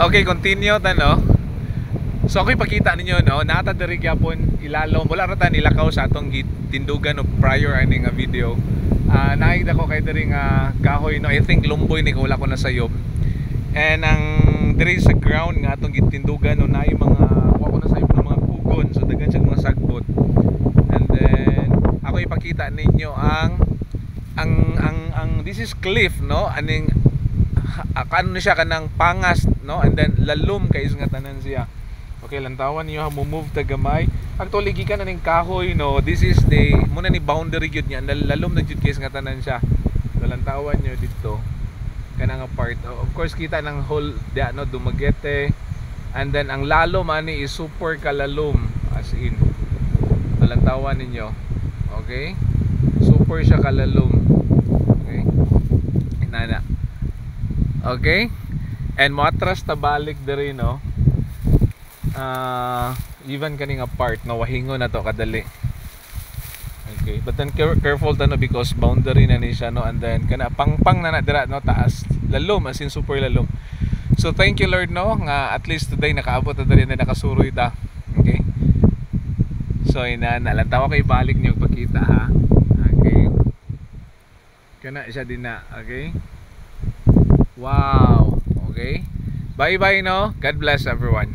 Okay, continue tano. So ako ipakita ninyo no, nata diri gyapon ilalom wala ra ta nilakaw sa atong tindugan no prior ani nga video. Naida ko kay diri nga kahoy no, I think lumboy ni ko wala ko nasayop. And ang diri sa ground nga atong gitindugan no naay mga wa ko nasayop ng mga kugon, so daghan siya mga sagbot. And then ako ipakita ninyo ang this is cliff no, aning ano siya kanang pangas no, and then lalom kay nga tanan siya. Okay, lantawan niyo mo move ta gamay. Actually gikan na ning kahoy no, this is the muna ni boundary gyud niya, lalom na gyud kay nga tanan siya. So lantawan niyo dito kanang part. Of course kita ng whole dia no Dumaguete, and then ang lalom ani is super kalalom as in. So lantawan ninyo. Okay? Super siya kalalom. Okay? Inana. Okay? And matras ta balik diri no. Even kaning part no wahingo na to kadali. Okay, but then careful ta no because boundary na ni siya no, and then kana pangpang na dira no taas. Lalom as in super lalom. So thank you Lord no nga at least today nakaabot ta diri na nakasuroy ta. Okay? So ina nalantaw kay balik niyo pagkita ha. Okay. Kana siya din na, okay? Wow. Okay. Bye-bye no. God bless everyone.